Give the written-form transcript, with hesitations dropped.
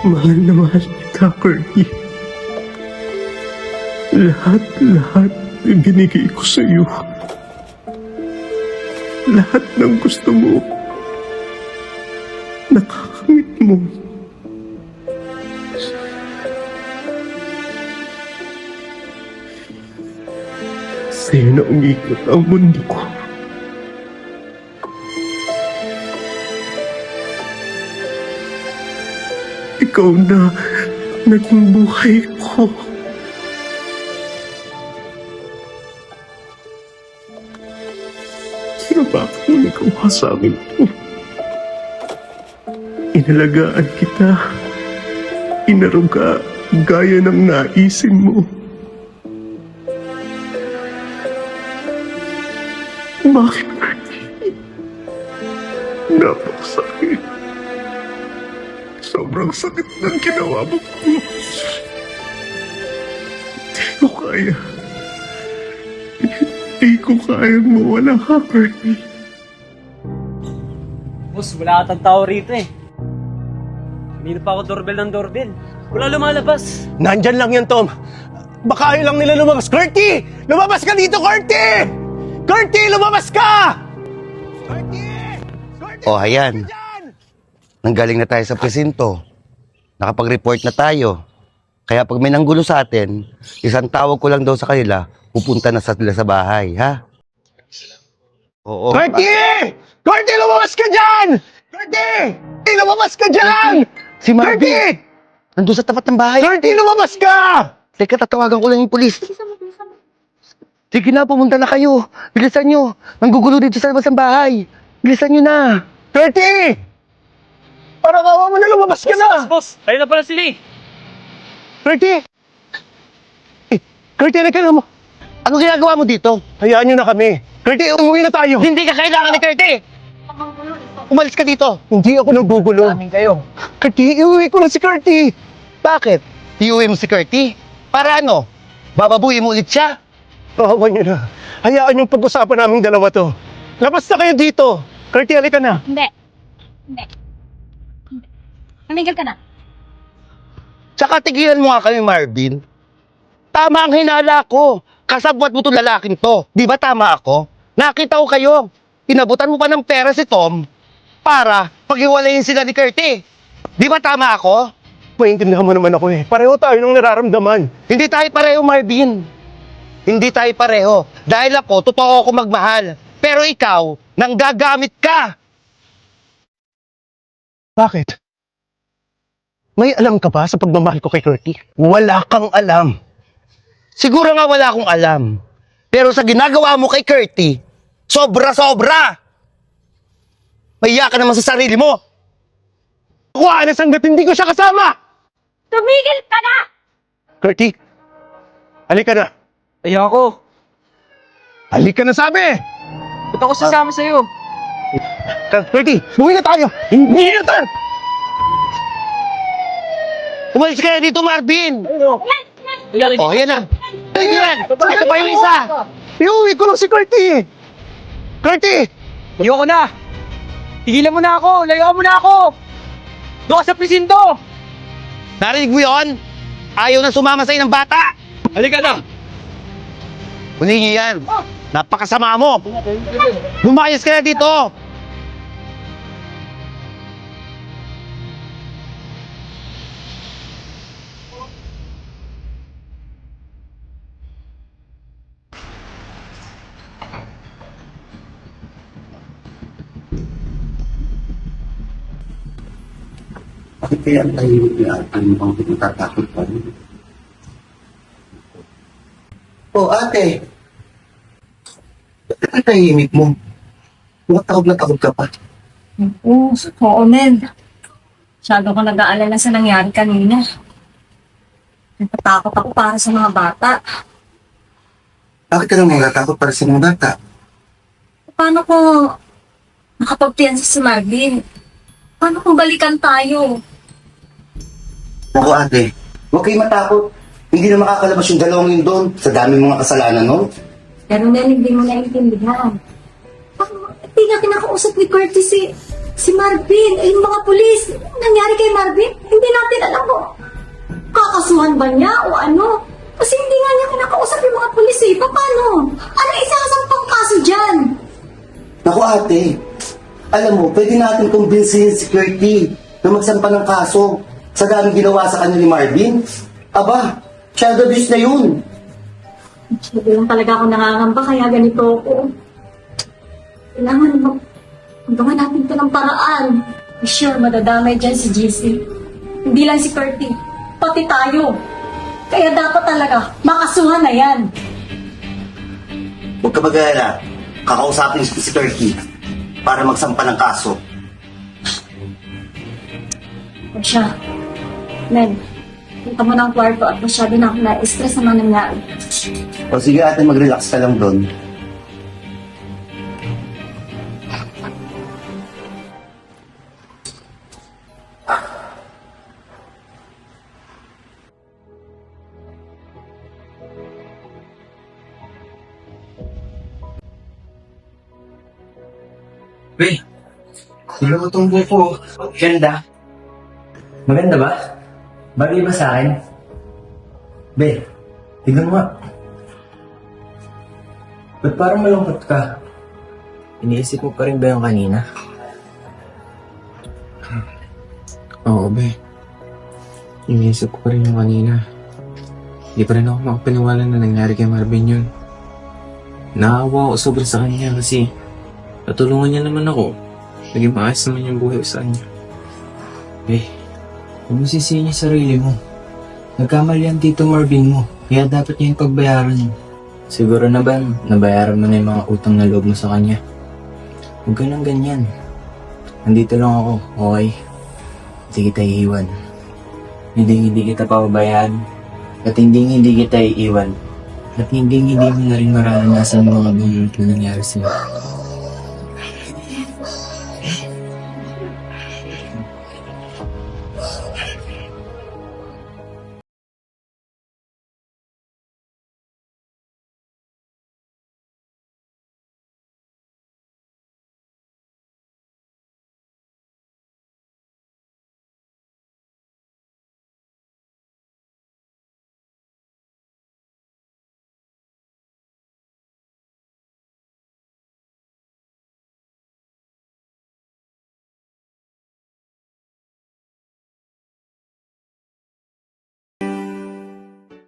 Mahal na mahal kita, Courtney. Lahat ibinigay ko sa iyo. Lahat ng gusto mo, nakakamit mo. Sa'yo na umikot ang mundo ko. Ikaw na naging buhay ko. Sino ba ako nagawa sa amin ito? Inalagaan kita. Inaruga gaya ng naisin mo. Bakit, Bertie? Napakasakit. Sobrang sakit ng ginawa mo. Hindi ko kaya. Hindi ko kayang mawala ka, Bertie. Boss, wala atang tao rito eh. Kanina pa ako doorbell. Wala lumalabas. Nandyan lang yan, Tom. Baka ayaw lang nila lumabas. Curty! Lumabas ka dito, Curty! Curty, lumabas ka! Curty! Curty, Oh, ayan. dyan! Nanggaling na tayo sa presinto. Nakapag-report na tayo. Kaya pag may nanggulo sa atin, isang tawag ko lang daw sa kanila, pupunta na sila sa bahay, ha? Oo. Curty! Curty, lumabas ka dyan! Curty! Curty, lumabas ka dyan! Si Marvin! Curty! Nandun sa tapat ng bahay. Curty, lumabas ka! Teka, tatawagan ko lang yung pulis. Sige na, pumunta na kayo. Bilisan nyo. Nanggugulo dito sa labas ng bahay. Bilisan nyo na. Curty! Parang awa mo na lumabas ka na! Boss, ayun na pala sila eh. Curty! Curty, halika na mo. Ano ginagawa mo dito? Hayaan nyo na kami. Curty, umuwi na tayo. Hindi ka kailangan ni Curty. Umalis ka dito. Hindi ako naggugulo. kayo. Curty, iuwi ko na si Curty. Bakit? Iuwi mo si Curty? Para ano? Bababuhin mo ulit siya? Kawawa nyo na. Hayaan yung pag-usapan naming dalawa to. Labas na kayo dito. Curty, halika na. Hindi. Tumigil ka na. Tsaka tigilan mo nga kami, Marvin. Tama ang hinala ko. Kasabwat mo itong lalaking to. Di ba tama ako? Nakita ko kayo. Inabutan mo pa ng pera si Tom para paghiwalayin sila ni Curty. Di ba tama ako? Maintindihan mo naman ako eh. Pareho tayo ng nararamdaman. Hindi tayo pareho, Marvin. Hindi tayo pareho. Dahil ako, totoo ako magmahal. Pero ikaw, nanggagamit ka. Bakit? May alam ka ba sa pagmamahal ko kay Curty? Wala kang alam. Siguro nga wala akong alam. Pero sa ginagawa mo kay Curty, sobra-sobra! Mahiya ka naman sa sarili mo! Ako alas hanggat hindi ko siya kasama! Tumigil ka na! Curty, halika na. Ayoko. Halika na sabi! Ba't ako sasama sa'yo? Curty, buwi na tayo! Hindi na tayo! Umalis ka na dito, Marvin! Ayari. Oh, yan na! Yan! Ito pa yung isa! Iuwi ko lang si Curty! Curty! Ayoko na. Tigilan mo na ako. Layuan mo na ako. Doon ka sa presinto. Narinig mo yun? Ayaw na sumama sa'yo ng bata! Halika na. Kunin niyo yan! Napakasama mo! Lumayas ka na dito! Bakit kaya ang tahimik niya at ano bang natatakot pa rin? Oh, ate. Bakit ang tahimik mo? Mukhang na takot ka pa. Oo, men. Masyado ko nag-aalala sa nangyari kanina. Natatakot ako para sa mga bata. Bakit ka nang natatakot para sa mga bata? Paano ko nakapagpiyansa si Marvin? Paano kung balikan tayo? Naku ate, huwag kayo matakot. Hindi na makakalabas yung dalawang yun doon sa daming mga kasalanan, no? Pero hindi mo naiintindihan. Hindi nga kinakausap ni Curtis eh. Si Marvin, eh, yung mga pulis. Anong nangyari kay Marvin? Hindi natin alam mo. Kakasuhan ba niya o ano? Kasi hindi nga niya kinakausap yung mga pulis eh. Paano? Ano isasampang kaso dyan? Naku ate, alam mo, pwede natin kumbinsihin si Curty na magsampa ng kaso sa daming ginawa sa kanya ni Marvin. Aba, child abuse na yun. Hindi lang talaga ako nangangamba kaya ganito ako. Kailangan magawa natin ito ng paraan. Sure, madadamay dyan si GC. Hindi lang si Curty, pati tayo. Kaya dapat talaga, makasuhan na yan. Huwag ka mag-alala, kakausapin si Curty para magsampa ng kaso. O siya, men, punta mo ng kwarto at masyado na ako na-stress naman nangyari. O sige ate, mag-relax ka lang doon. Be, tignan mo itong buko. Ganda. Maganda ba? Bagay ba sa akin? Be, tignan mo nga. Ba't parang malungkot ka? Iniisip mo pa rin ba yung kanina? Oo, be. Iniisip ko pa rin yung kanina. Hindi pa rin ako makapaniwala na nangyari kay Marvin yun. Naawa ako sobra sa kanya kasi natulungan niya naman ako. Naging maayos naman yung buhay ko sa kanya. Be, huwag mo sisihin yung sarili mo. Nagkamali ang Tito Marvin mo, kaya dapat niya yung pagbayaran mo. Siguro na ba, nabayaran mo na yung mga utang na loob mo sa kanya? Huwag ka nang ganyan. Nandito lang ako, okay? Hindi kita iiwan. Hindi kita pababayaan. At hindi kita iiwan. At hindi mo na rin mararanasan ang mga bunot na nangyari sa'yo.